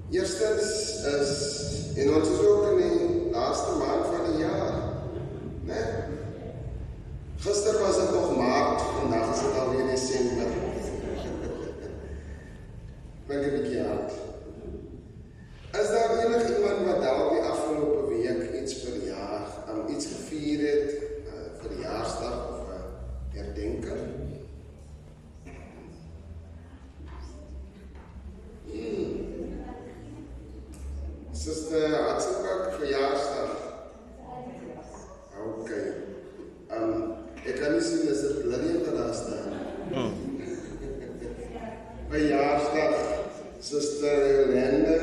Eerstens en ons is ook in die laaste maand van die jaar, né? Gister was dit nog Maart, vandag is dit alweer Desember. Klink 'n bietjie hard. Is daar enig iemand wat dalk die afgelope week iets verjaag, iets gevier het, verjaarsdag of herdenker? Suster Hatzenbak, verjaarsdag. Ok. Ek kan nie sien, is dit Lydia wat daar staan? Verjaarsdag, Suster Jolande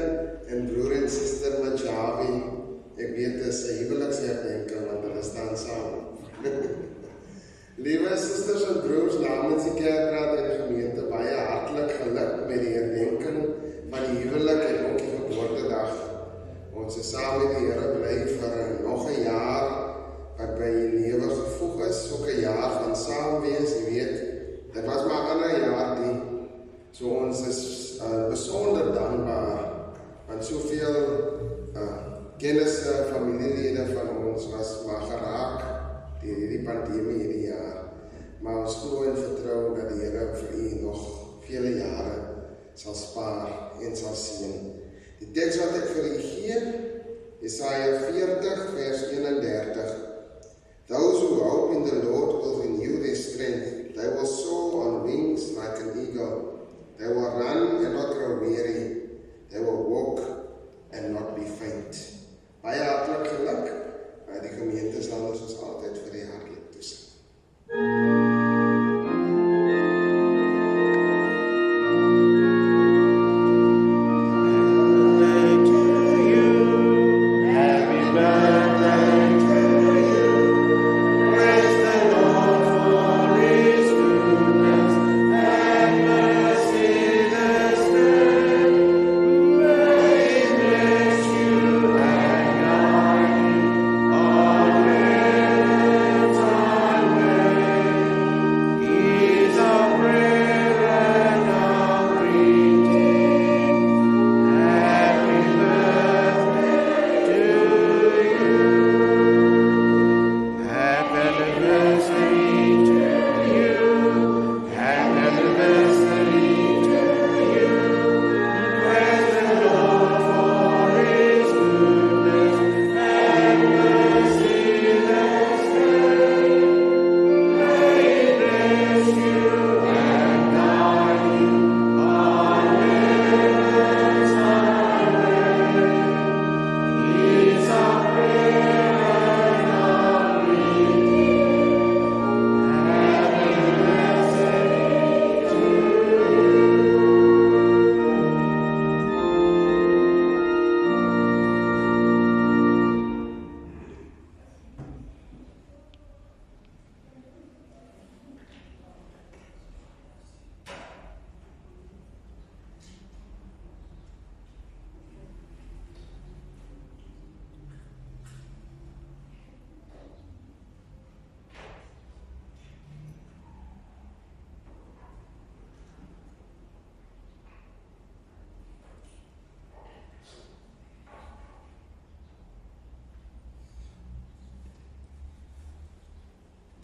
en broer en Suster Majavi. Ek weet dit is 'n huweliksherdenking, want hulle staan saam. Liewe susters en broers namens die Kerkraad en die gemeente, baie hartlik geluk met die herdenking van die huwelik en ook die geboortedag. Ons is saam met die Here bly vir nog 'n jaar wat by die lewe gevoeg is, ook 'n jaar van saam wees, jy weet, dit was maar 'n ander jaar die, so ons is besonder dankbaar, want soveel kennisse, familielede van ons was maar geraak deur hierdie pandemie hierdie jaar, maar ons glo en vertrou dat die Here vir u nog vele jare sal spaar en sal seën. Die teks wat ek vir u gee, Jesaja 40 vers 31. Those who hope in the Lord will renew their strength. They will soar on wings like an eagle. They will run and not grow weary. They will walk and not be faint. Baie hartlik geluk. Die gemeente sal ons altyd vir die hartlik toesing.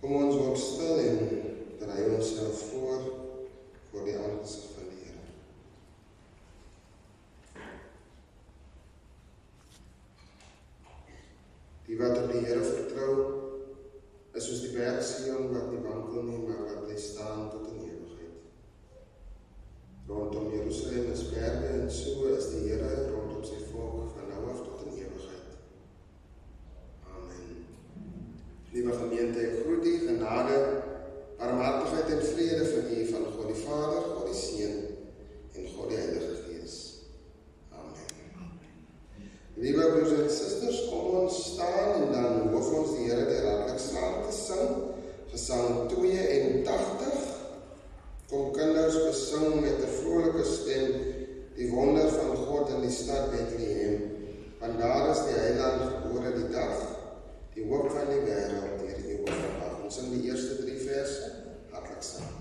Kom ons word stil en draai onsself voor die aangesig van die Here. Die wat op die Here vertrou, is soos die berg Sion wat nie wankel nie, maar wat bly staan tot in ewigheid. Rondom Jerusalem is berge en so is die Here rondom sy volk van nou af tot in ewigheid. Amen. Liewe gemeente, ek groet u genade, barmhartigheid en vrede van u van God die Vader, God die Seun en God die Heilige Gees. Amen. Liewe broers en susters, kom ons staan en dan hoof ons die Here deur hartlik saam te sing, Gesang 82. Kom kinders besing met 'n vrolike stem die wonder van God in die stad Bethlehem, want daar is die Heiland gebore die dag, die hoop van die wêreld deur die eeuwige verwag. Ons sing die eerste 3 verse, hartlik saam.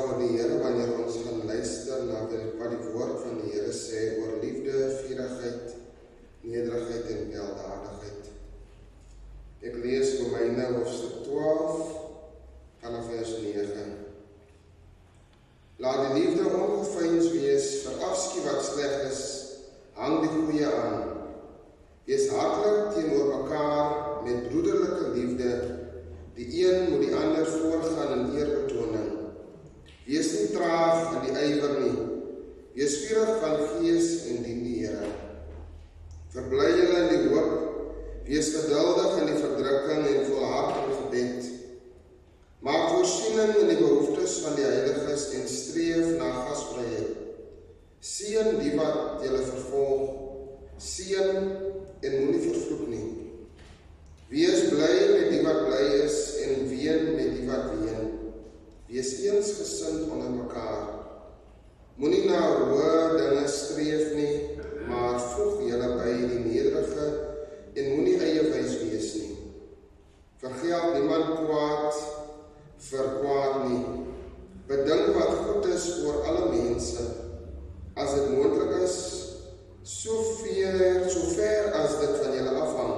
voor die Here wanneer ons gaan luister na wat die woord van die Here sê oor liefde, vurigheid, nederigheid en weldadigheid. Ek lees Romeine hoofstuk 12 vanaf vers 9. Laat die liefde ongeveins wees, verafskie wat sleg is, hang die goeie aan. Wees hartlik teenoor mekaar met broederlike liefde, die een moet die ander voorgaan in eerbetoning. Wees nie traag in die ywer nie, wees vurig van gees en dien die Here. Verbly julle in die hoop, wees geduldig in die verdrukking en volhard in gebed. Maak voorsiening in die behoeftes van die heiliges en streef na gasvryheid. Seën die wat julle vervolg, seën en moenie vervloek nie. Wees bly met die wat bly is en ween met die wat ween. Wees eensgesind onder mekaar. Moenie na hoë dinge streef nie, maar voeg julle by die nederige en moenie eie wys wees nie. Vergeld niemand kwaad vir kwaad nie. Bedink wat goed is oor alle mense. As dit moontlik is, sover as dit van julle afhang,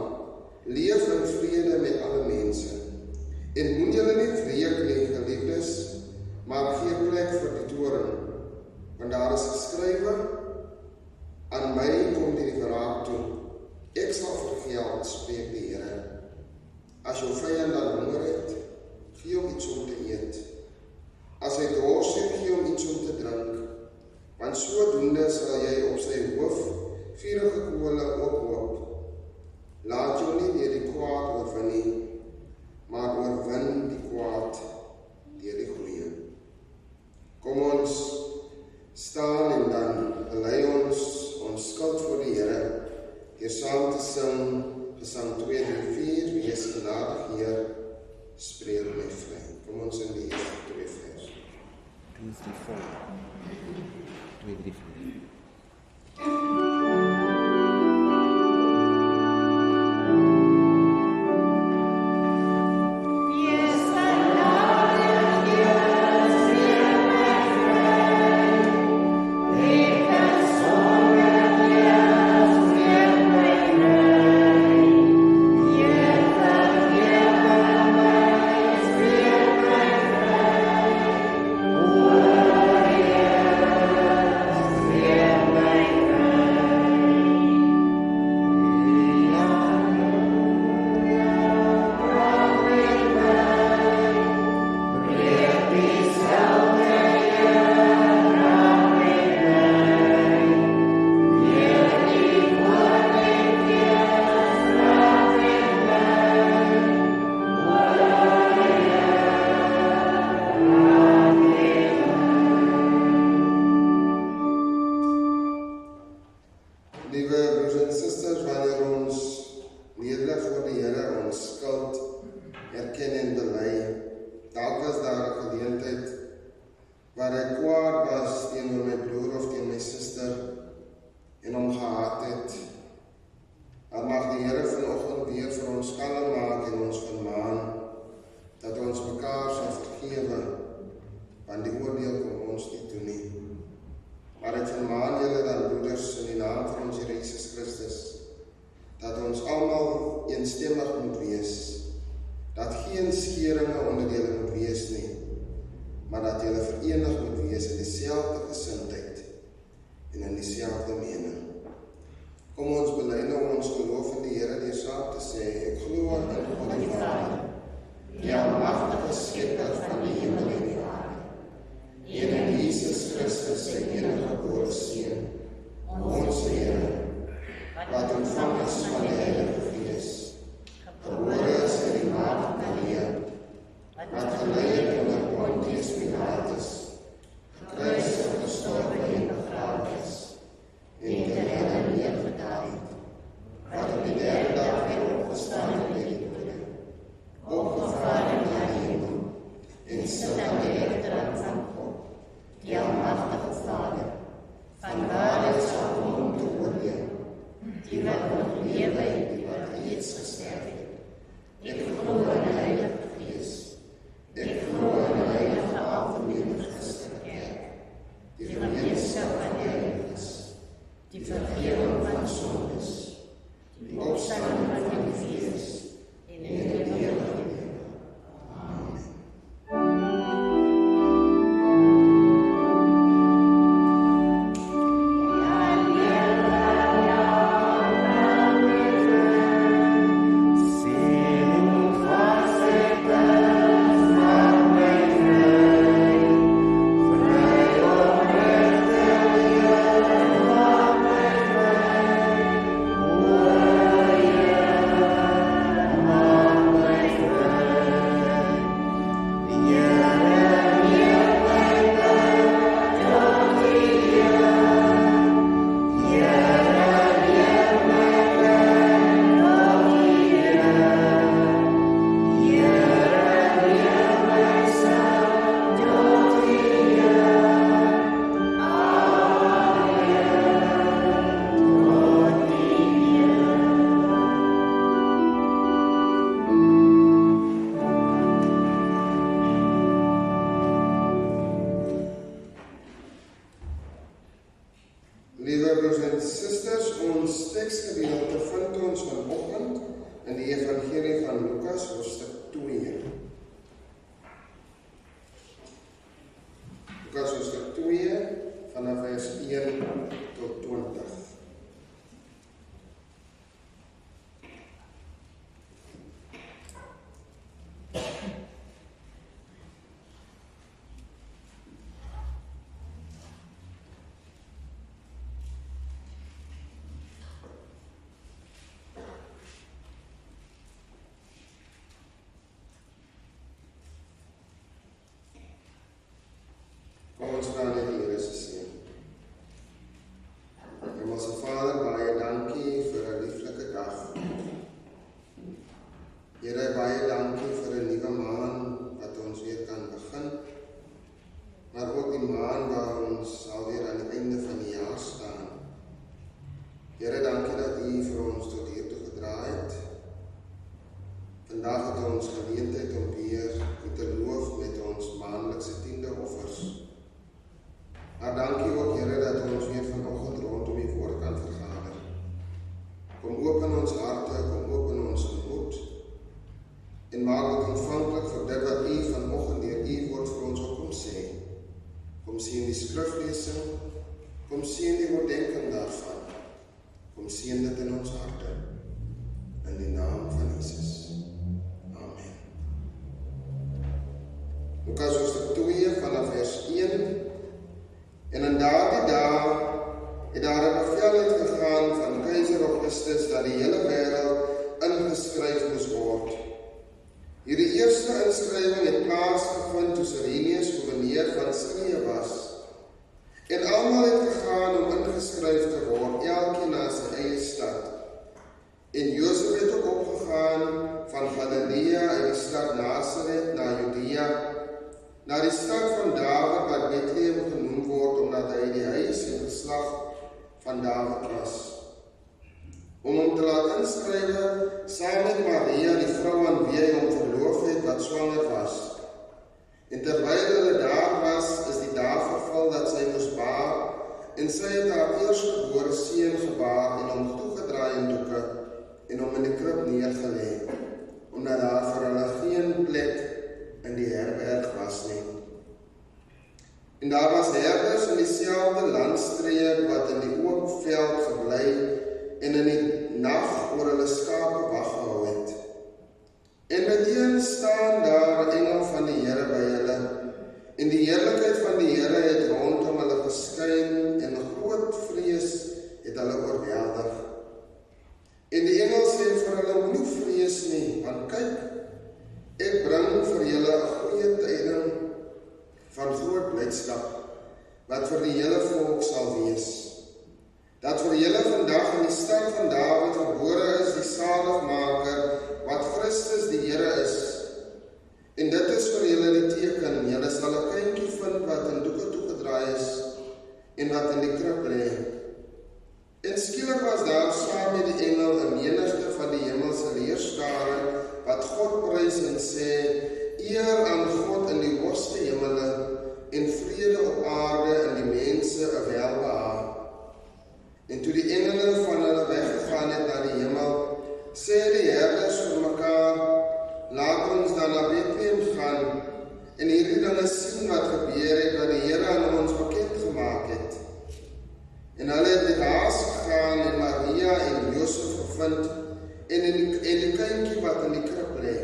leef in vrede met alle mense. En moet julle nie wreek nie, geliefdes, maar gee plek vir die toorn. Want daar is geskrywe, aan my kom die wraak toe. Ek sal vergeld, spreek die Here. As jou vyand dan honger het, gee hom iets om te eet. As hy dors het, gee hom iets om te drink. Want sodoende sal jy op sy hoof vurige kole ophoop. Laat jou nie deur die kwaad oorwin nie, maar oorwin die kwaad deur die goeie. Kom ons staan en dan bely ons skuld voor die Here, deur saam te sing, Gesang 2:4, wees genadig Heer, spreek my vry. Kom ons in die eerste 2 vers. 2:4. Opgevaar in die hemel, en sal Ons teksgedeelte vind ons vanoggend in die Evangelie van Lukas, hoofstuk 2. Lukas hoofstuk 2, vanaf vers 1 tot 20. Ons gaan net die Here se seën. Hemelse Vader, baie dankie vir 'n lieflike dag. Here, baie dankie vir 'n nuwe maan wat ons weer kan begin, maar ook die maan waar ons alweer aan die einde van die jaar staan. Here, dankie dat U vir ons tot hier toe gedraai het. Vandag het ons geleentheid om weer U te loof met ons maandelikse 10de offers. Maar dankie ook, Here, dat ons weer vanoggend rondom U woord kan vergader. Kom open ons harte, kom open ons gemoed, en maak dit ontvanklik vir dit wat U vanoggend deur U woord vir ons ook kom sê. Kom sien die skriflesing, kom sien die oordeenking daarvan, kom sien dit in ons harte, in die naam van Jesus. Amen. Lukas hoofstuk 2 vanaf vers 1. En in daardie dae het daar 'n bevel uitgegaan van keiser Augustus dat die hele wêreld ingeskryf moes word. Hierdie eerste inskrywing het plaasgevind toe Cyrenius gouverneur van Sirië was. En almal het gegaan om ingeskryf te word, elkeen na sy eie stad. En Josef het ook opgegaan van Galilea uit die stad Nasaret na Judea, na die stad van Dawid wat Bethlehem genoem word, omdat hy die huis en geslag van Dawid was. Om hom te laat inskrywe, saam met Maria, die vrou aan wie hy hom verloof het, wat swanger was. En terwyl hulle daar was, is die dag vervul dat sy moes baar, en sy het haar eerstgebore seun gebaar en hom toegedraai in doeke, en hom in die krib neergelê, omdat daar vir hulle geen plek in die herberg was nie. En daar was herders in dieselfde landstreek wat in die oop veld gebly en in die nag oor hulle skape wag gehou het. En meteen staan daar 'n engel van die Here by hulle, en die heerlikheid van die Here het rondom hulle geskyn en 'n groot vrees het hulle oorweldig. En die engel sê vir hulle, moenie vrees nie, want kyk, ek bring vir julle 'n goeie tyding van groot blydskap, wat vir die hele volk sal wees. Dat vir julle vandag in die stad van Dawid gebore is die Saligmaker, wat Christus die Here is. En dit is vir julle die teken, julle sal 'n kindjie vind wat in doeke toegedraai is, en wat in die krib lê. En skielik was daar saam met die engel 'n menigte van die hemelse leerskare, wat God prys en sê, eer aan God in die hoogste hemele, en vrede op aarde in die mense 'n welbehaag. En toe die engele van hulle weggegaan het na die hemel, sê die herders vir mekaar, laat ons dan na Bethlehem gaan, en hierdie dinge sien wat gebeur het, wat die Here aan ons bekend gemaak het. En hulle het met haas gegaan en Maria en Josef gevind, en die kindjie wat in die krib lê.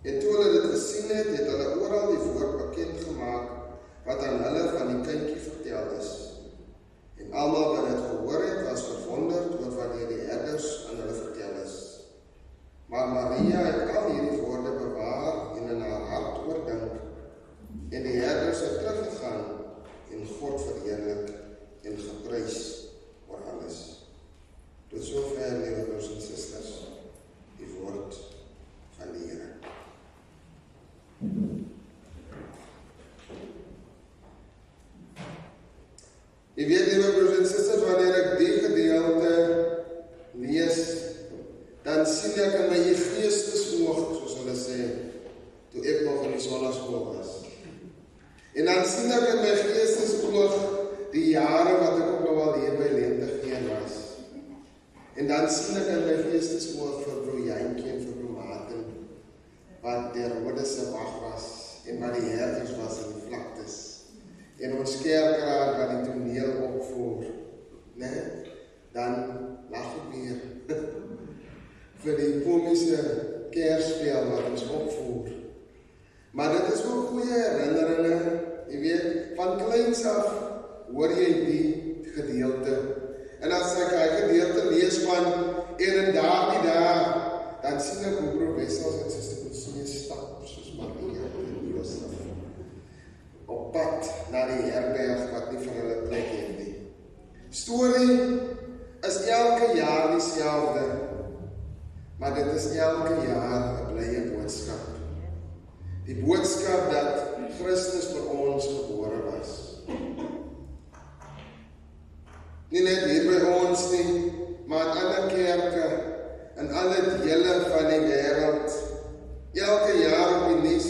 En toe hulle dit gesien het, het hulle oral die woord bekend gemaak, wat aan hulle van die kindjie vertel is. En almal wat dit gehoor het, was verwonderd oor wat deur die herders aan hulle vertel is. Maar Maria het al hierdie woorde bewaar en in haar hart oordink. En die herders het teruggegaan en God verheerlik en geprys oor alles. Tot sover, liewe broers en susters, die woord van die Here. Jy weet, liewe broers en susters, wanneer ek die gedeelte lees, dan sien ek in my geestesmoog, soos hulle sê, toe ek nog in die sonnaskool was. En dan sien ek in my geestesmoog die jare wat ek ook nog al hier by Lentegeen was. En dan sien ek in my geestesoog vir broer Jantjie en vir broer Martin, wat die Herodes se wag was, en wat die herders was in die vlaktes. En ons kerkraad wat die toneel opvoer, né? Dan lag ek weer vir die komische kerspel wat ons opvoer. Maar dit is ook goeie herinneringe, jy weet, van kleins af hoor jy die gedeelte. En as ek die gedeelte lees van en in daardie dag, dan sien ek hoe broer Wessels en Suster Consunie stap, soos Maria en Josef, op pad na die herberg wat nie vir hulle plek het nie. Storie is elke jaar dieselfde, maar dit is elke jaar 'n blye boodskap. Die boodskap dat Christus vir ons gebore was. Nie net hier by ons nie, maar in ander kerke, in alle dele van die wêreld. Elke jaar op die nuus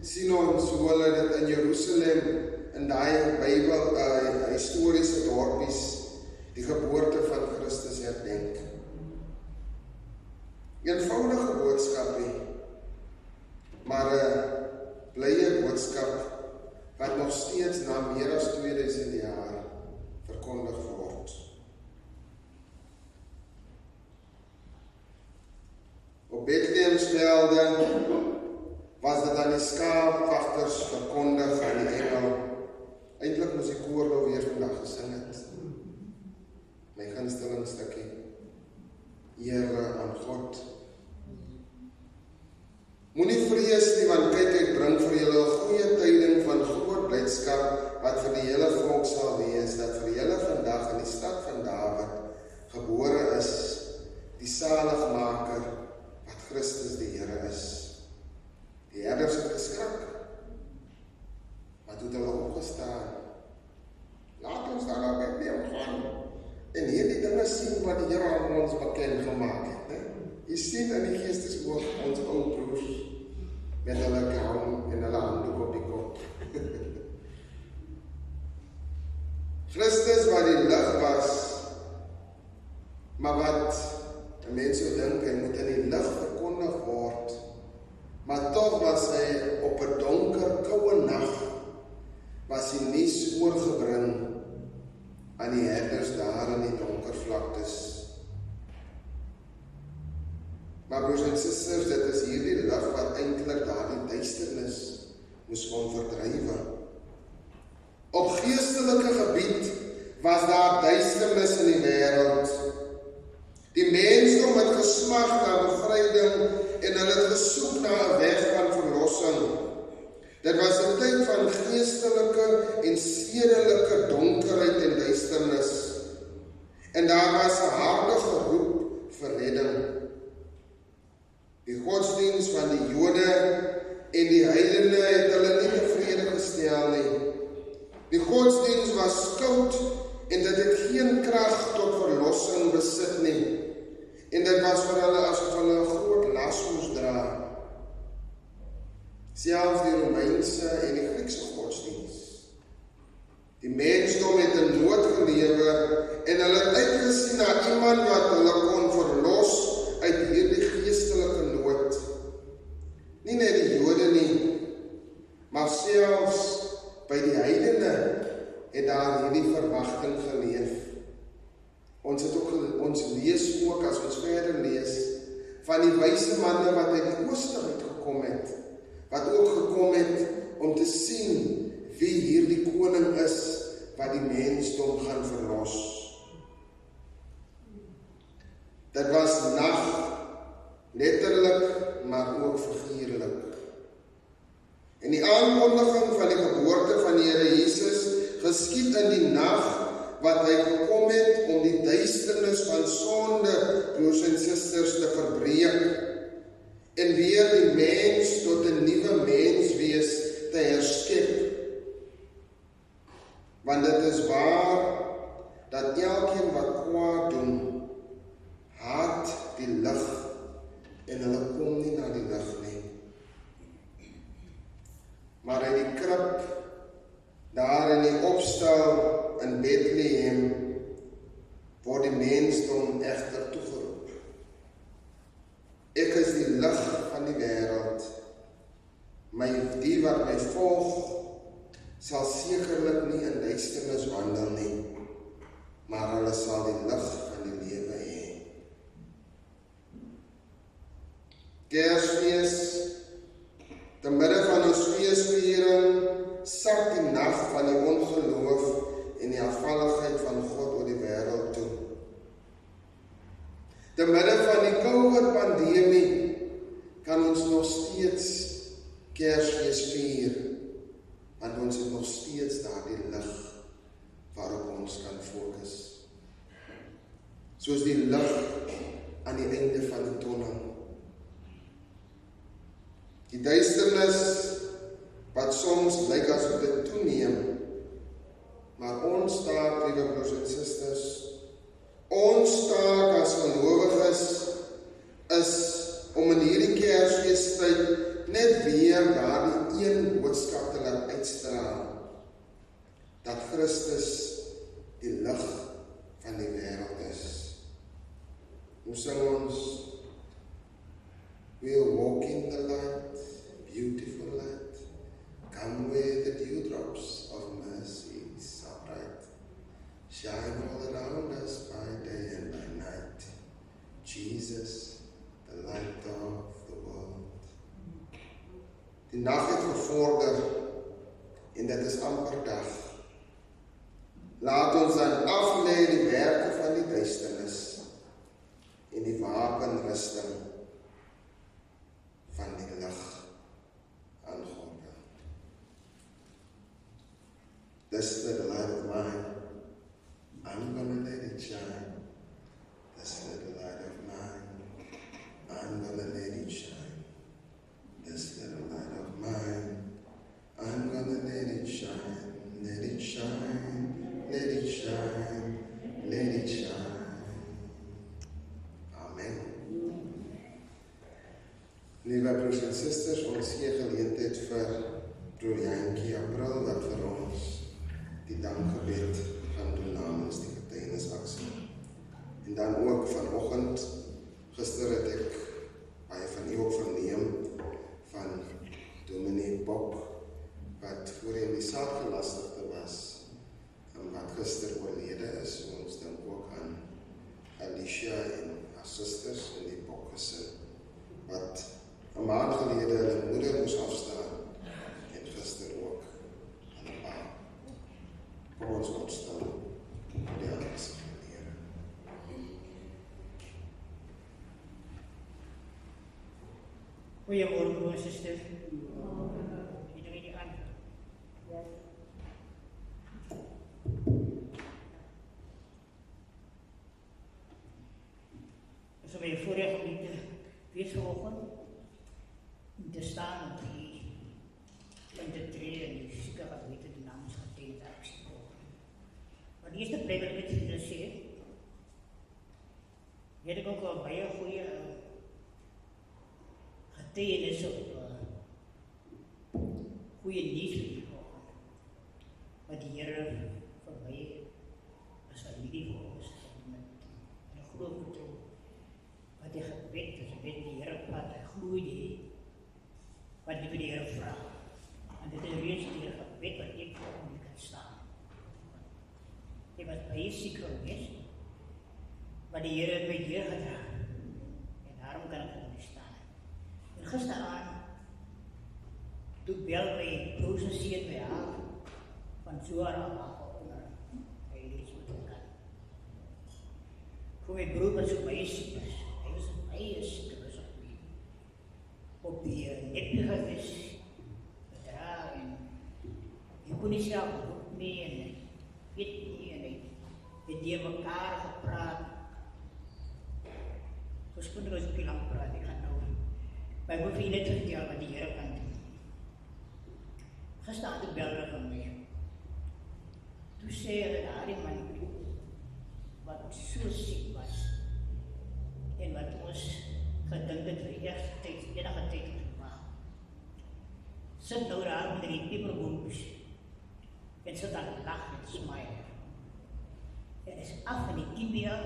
sien ons hoe hulle dit in Jerusalem, in daai Bybel, historiese dorpies, die geboorte van Christus herdenk. Eenvoudige boodskapie, maar 'n blye boodskap wat nog steeds na meer as 2000 jaar verkondig word. Op Bethlehemsvelde was dit aan die skaapwagters verkondig aan die engel. Eintlik moes die koor nou weer vandag gesing het. My gunsteling stukkie. Here aan God. Moenie vrees nie, want kyk, ek bring vir julle 'n goeie tyding van groot blydskap wat vir die hele volk sal wees, dat vir julle vandag in die stad van Dawid gebore is, die saligmaker wat Christus die Here is. Die herders het geskrik, maar toe het hulle opgestaan. Laat ons daar nou Bethlehem gaan en hierdie dinge sien wat die Here aan ons bekend gemaak het. Ne? Jy sien in die geestesoog ons ou broers met hulle gown en hulle handdoek op die kop. Christus wat die lig was, maar wat mense so dink, hy moet in die lig verkondig word, maar tog was hy op 'n donker, koue nag, was hy nuus oorgebring aan die herders daar in die donker vlaktes. Maar broers en susters, dit is hierdie lig wat eintlik daardie duisternis moes kon verdrywe. Op geestelike gebied was daar duisternis in die wêreld. Die mensdom het gesmag na bevryding en hulle het gesoek na 'n weg van verlossing. Dit was 'n tyd van geestelike en sedelike donkerheid en duisternis. En daar was 'n harde geroep vir redding. Die godsdiens van die Jode en die heidene het hulle nie tevrede gestel nie. Die godsdiens was koud en dit het geen krag tot verlossing besit nie. En dit was vir hulle asof hulle 'n groot las moes dra. Selfs die Romeinse en die Griekse godsdiens. Die mensdom het in nood gelewe en hulle het uitgesien na iemand wat hulle kon verlos uit hierdie geestelike nood. Nie net die Jode nie, maar selfs by die heidene het daar hierdie verwagting geleef. Ons lees ook, as ons verder lees, van die wyse manne wat uit die ooste uitgekom het, wat ook gekom het om te sien wie hierdie koning is wat die mensdom gaan verlos. Dit was nag, letterlik, maar ook figuurlik. En die aankondiging van die geboorte van die Here Jesus geskied in die nag wat hy gekom het om die duisternis van sonde, broers en susters, te verbreek en weer die mens tot 'n nuwe menswees te herskep. Want dit is waar dat elkeen wat kwaad doen, haat die lig en hulle kom nie na die lig nie. Maar uit die krib, daar in die opstal in Bethlehem, word die mensdom egter toegeruim sekerlik nie in duisternis wandel nie, maar hulle sal die lig van die lewe hê. Kersfees, te midde van ons feesviering, sak die nag van die ongeloof en die afvalligheid van God oor die wêreld toe. Te midde van die COVID-pandemie kan ons nog steeds Kersfees vier, want ons het nog steeds daardie lig waarop ons kan fokus. Soos die lig aan die einde van die tonnel. Die duisternis wat soms lyk asof dit toeneem, maar ons taak, liewe broers en susters, ons taak as gelowiges is om in hierdie Kersfeestyd net weer daardie een boodskap te laat uitstraal, dat Christus die lig van die wêreld is. Hoe sing ons? We'll walk in the light, beautiful light, come where the dewdrops of mercies are bright, shine all around us by day and by night, Jesus, the light of the world. Die nag het gevorder en dit is amper dag. Laat ons dan aflê die werke van die duisternis en die wapenrusting van die lig aangehoorde. This little light of mine, I'm gonna let it shine. This little light of mine, I'm gonna let it shine. This little light of mine, I'm gonna let it shine. Let it shine, let it shine, let it shine. Amen. Liewe broers en susters, ons gee geleentheid vir broer Jantjie April wat vir ons die dankgebed gaan doen namens die getuienisaksie. En dan ook vanoggend, gister het ek baie van u ook verneem van Dominee Bob wat voorheen die saakgelastigde was en wat gister oorlede is. Ons dink ook aan Alicia en haar susters in die Bob gesin wat 'n maand gelede hulle moeder moes afstaan en gister ook aan 'n pa. Kom ons opstaan vir die aangesig van die Here. Goeiemôre broers en susters. Iedereen die aan. Ons weer voorreg om te wees vanoggend om te staan op die en te tree en die sieke wat weet die naam is getuienisaksie. Maar die eerste plek wat ek het wil sê, weet ek ook al baie goeie getuienis op goeie nuus vir die volgende. Wat die Here vir my as familie vir ons met 'n groot vertroue. Wat die gebed is, weet die Here praat, hy glo jy wat jy vir die Here vra. En dit is reeds die gebed wat ek voor hom kan staan. Jy was baie siek gewees, maar die Here het my deur gedra. En daarom kan ek hom staan. En gisteraand, toe bel my broers en seun by haar van Zoar af onder hy het so te kan. Voor my broer was so baie siek is. Hy was baie siek was op die neppe gewees, gedra en hy kon nie self loop nie en hy weet nie en hy het die mekaar gepraat. Verskondig as ek lang praat, ek gaan nou my wil vir julle net vertel wat die Here kan doen. Gister het ek bel hulle van my. Toe sê hulle daardie man wat so siek was en wat ons gedink het vir enige tyd te maak. Sit nou daar onder die peperboompjes en sit daar lag en smile. En is af van die tibia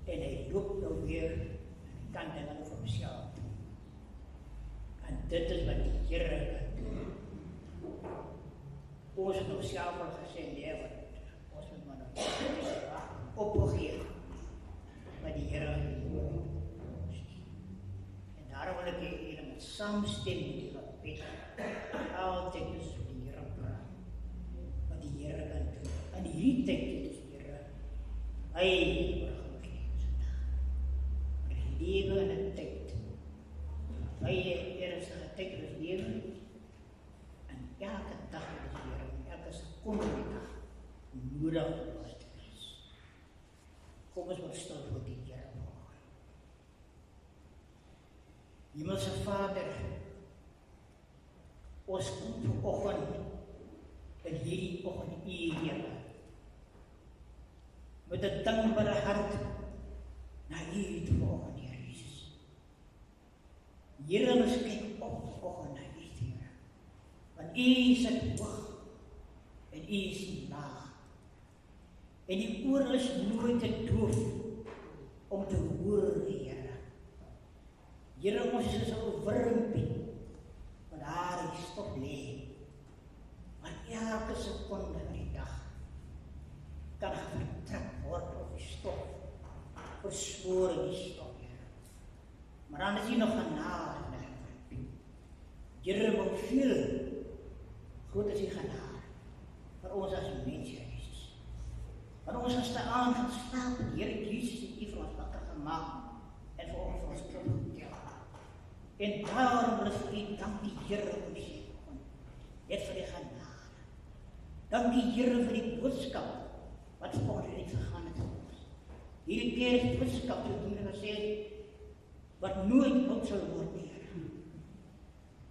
en hy loop nou weer aan die kant en dan vir homself. En dit is wat die Here kan doen. ons het nog self al gesê, nee, wat ons moet maar nog opgegeven. Maar die Here het ons. En daarom wil ek julle met saamstem met die gebed. Altyd is die Here praat. Wat die Here kan doen. En hierdie tyd is die Here. Hy oorgegeven vandag. Maar die lewe in 'n tyd. Hy ernstige tyd in ons lewe. En elke dag is die Here. Elke sekonde van die dag. Nodig om ons te wees. Kom ons maar stil voor die Here vanoggend. Hemelse Vader, ons kom vanoggend in hierdie oggend U Here. Met 'n dankbare hart na U toe vanoggend, Here Jesus. Here, ons kyk op vanoggend na U, Here. Want U is hoog en U is laag. En die oor is nooit te doof om te hoor, Here. Here, ons is so wurmpie, wat daar in stof lê. Maar elke sekonde van die dag kan vertrek word op die stof, verspoor in die stof, Here. Maar dan is hier nog genade, Here, wat veel groot is die genade vir ons as mense. Want ons is te aangestaan, Here Jesus het U vir ons wakker gemaakt en vir ons opgetel. En daarom wil ek vir U dankie, Here, om die net vir die genade. Dankie, Here, vir die boodskap wat vanoggend uitgegaan het op ons. Hierdie Kersboodskap, soos U gesê het, wat nooit oud sal word, Here.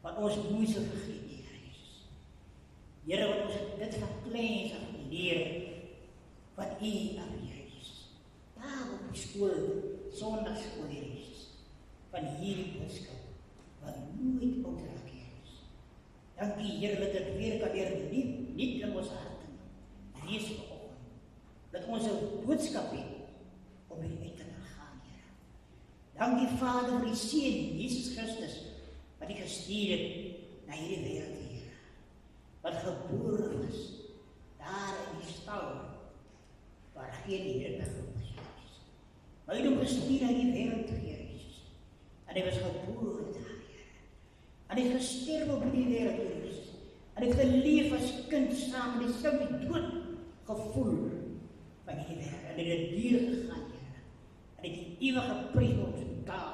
Wat ons nooit sal vergeet, Here Jesus. Here, wat ons dit van kleins af leer, wat U aan Here Jesus. Daar op die skool, Sondagskool, Here Jesus. Van hierdie boodskap, wat nooit oud raak, Here Jesus. Dankie, Here, dat dit weer kan weer nie in ons harten wees vanoggend. Dat ons 'n boodskap het om hierdie uit te gaan, Here. Dankie, Vader, vir die Seun, Jesus Christus, wat U gestuur het na hierdie wêreld, Here. Wat gebore is, daar in die stal, waar geen Here was, Jesus. Maar U het hom gestuur na die wêreld, Here Jesus. En hy was gebore daar, Here. En hy het gesterf op die wêreld, Here Jesus. En hy het geleef as kind saam, en hy sou die dood gevoel van die wêreld. En hy het dier gegaan, Here. En hy het die ewige prys op ons betaal,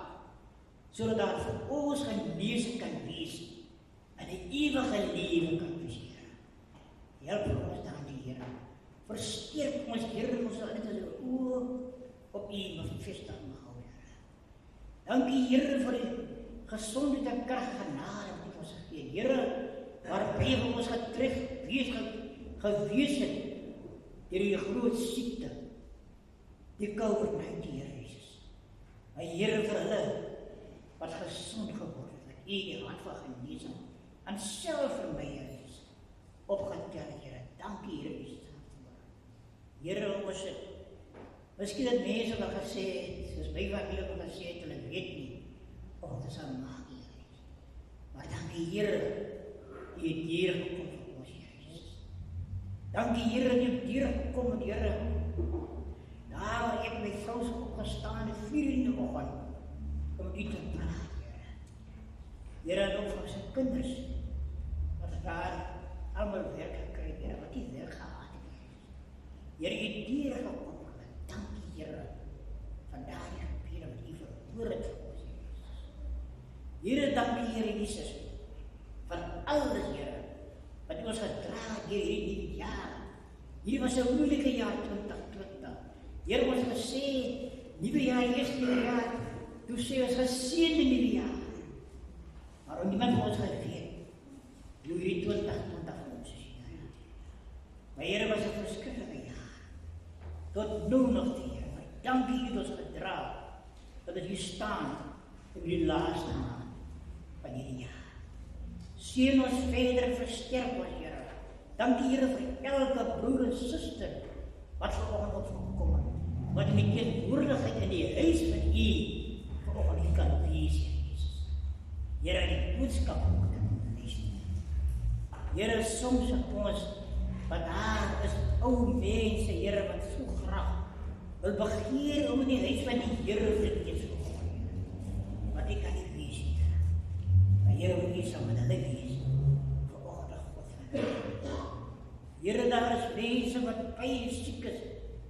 sodat daar vir ons genesing kan wees, en die ewige lewe kan wees, Here. Help ons dan, die Here. Versterk ons, Here, ons sal net as 'n oor op U bevestig mag hou, Here. Dankie, Here, vir die gesondheid en krag genade wat U ons gegee, Here, waarby ons getref gewees het deur die groot siekte, die COVID-19, Here Jesus. Maar Here, vir hulle wat gesond geword het, dat U die hand van genesing en self vir my, Here Jesus, opgetel, Here. Dankie, Here Jesus. Here, ons het, miskien het mense wat gesê het, soos my familie wat gesê het, hulle weet nie, of het sal maak, Here. Maar dankie, Here, U het hier gekom vir ons, Here Jesus. Dankie, Here, dat U hier gekom het, Here. Daar waar ek my vrou so opgestaan het, 4 in die oggend, om U te praat, Here. Here, en ook vir sy kinders, wat daar allemaal werk gekry, Here, wat die werk gehad. Here, U het hier gekom, dankie, Here, van daardie gebede wat U verhoor het vir ons, Jesus. Here, dankie, Here Jesus, van alles, Here, wat U ons gedra het deur hierdie nuwe jaar. Hierdie was 'n moeilike jaar 2020. Here, ons het gesê, nuwe jaar, eerste nuwe jaar, toe sê ons geseënde nuwe jaar. Maar niemand van ons geweet hoe hierdie 2020 vir ons is, Here. Maar Here, was 'n verskriklike jaar. Tot nou nog, Here, maar dankie U het ons gedra, dat ons hier staan in die laaste maand van hierdie jaar. Seën ons verder, versterk ons, Here. Dankie, Here, vir elke broer en suster wat vanoggend opgekom het, wat in die teenwoordigheid in die huis van U vanoggend kan wees, Here Jesus. Here, die boodskap moet lees. Here, soms op ons, want daar is ou mense, Here, wat so graag wil begeer om in die huis van die Here te wees. Want ek kan nie wees nie. Maar Here, moet nie saam met hulle wees. Vanoggend, God van Here, daar is mense wat baie siek is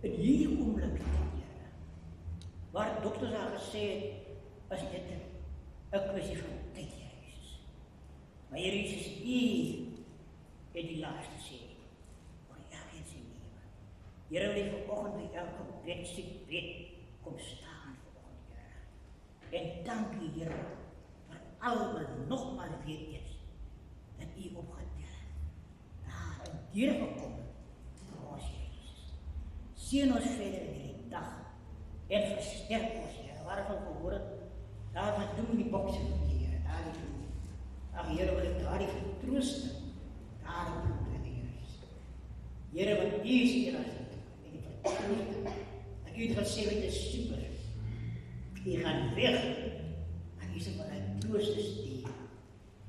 in hierdie oomblik, Here. Waar dokters al gesê het, as dit 'n kwessie van tyd, Here Jesus. Maar Here Jesus, U het die laaste sê, maar elkeen sy lewe. Here, wil ek vanoggend by elke bedsiek bed kom staan vanoggend, Here. En dank U, Here, vir al wat nogmaals weer eens, dat U opgetel daar in deur gekom vir ons, Here Jesus. Seën ons verder in hierdie dag en versterk ons, Here, waarvan gehoor het, daar wat doen die bokse van die Here, daar die doen. Ag Here, wil ek daar die vertroosting, daar die bloed, Here Jesus. Here, wat U is hier as dit, en die vertroosting, dat U het gesê met die super, U gaan weg, en U sê wat hy troost is die,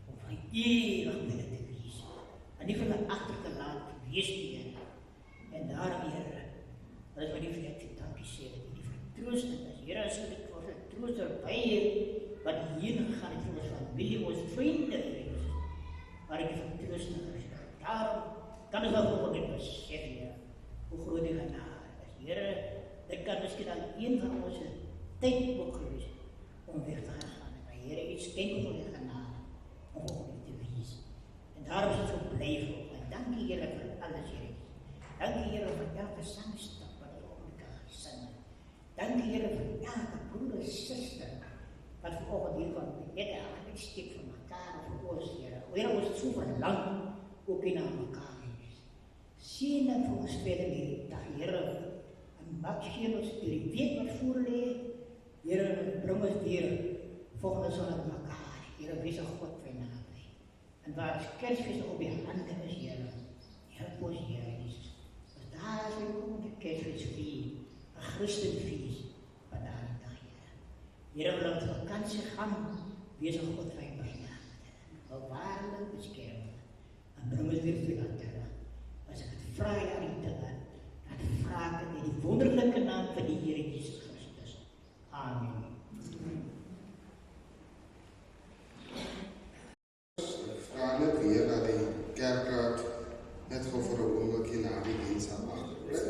om van ewig binnen te wees, en nie van die achter te laat wees die Here. En daarom, Here, dat is wat die vir ek dankie sê, dat die vertroosting is. Here, as dit vir vertroost erbij, wat hierheen gegaan het vir ons familie, ons vriende, maar die vertroosting is. Daarom kan ons wel gewoon net besef, Here, hoe groot die genade is. Here, dit kan miskien al een van ons tyd ook gewees, om weg te gaan. Maar Here, U skenk ons die genade, om ook nie te wees. En daarom is het so blij voor. En dankie, Here, vir alles, Here. Dankie, Here, vir elke sangstap wat ons ook kan sing. Dankie, Here, vir elke broeder, suster, wat vanoggend hier van net 'n handsteek van mekaar vir ons, Here. Here, ons het so verlang ook in aan mekaar. Sien dat vir ons verder hierdie dag, Here, en maak geen ons die week wat voor lê, Here, bring ons weer volgende Sondag mekaar. Here, wees 'n God vir naby. En waar ons Kersfees op die hande is, Here, help ons, Here Jesus. Want daar is die komende Kersfees vier, 'n Christenfees van daardie dag, Here. Here, wil ons vakansie gaan, wees 'n God vir byna. Bewaarlik, beskerm, en bring ons weer vir aan terug. As ek het vra aan die dinge, dan vra ek in die wonderlike naam van die Here Jesus Christus. Amen. Ek vra net weer dat die kerkraad net gou vir 'n oombliekie na die diens aan agterbly.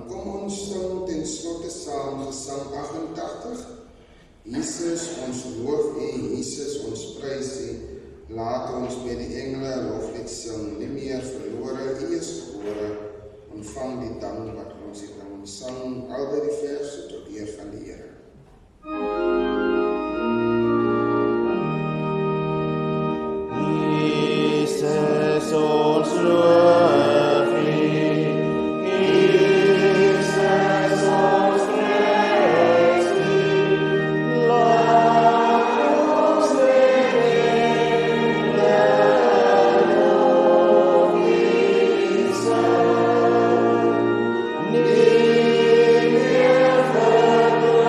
Kom ons sing ten slotte saam Gesang 88. Jesus, ons loof U, Jesus, ons prys U. Laat ons met die engele loflied sing, nie meer verlore, U is gebore. Ontvang die dank wat ons het aan ons sang, albei die verse tot eer van die Here. Jesus, ons loof U. Jesus, ons prys U. Laat ons met engele loof U sing. Nie meer verlore, U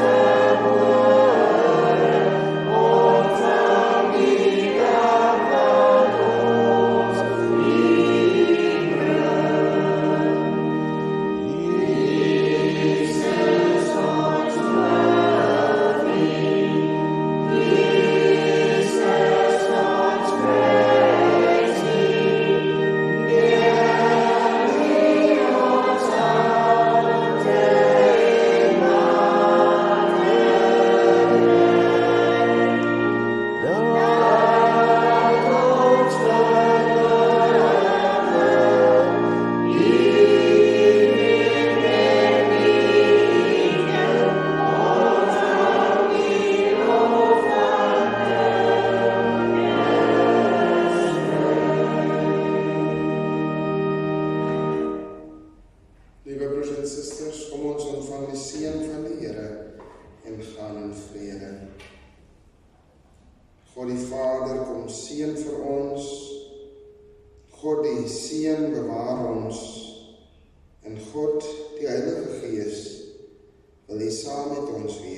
is God die Vader kom seën vir ons, God die Seun bewaar ons, en God die Heilige Gees wil hier saam met ons wees.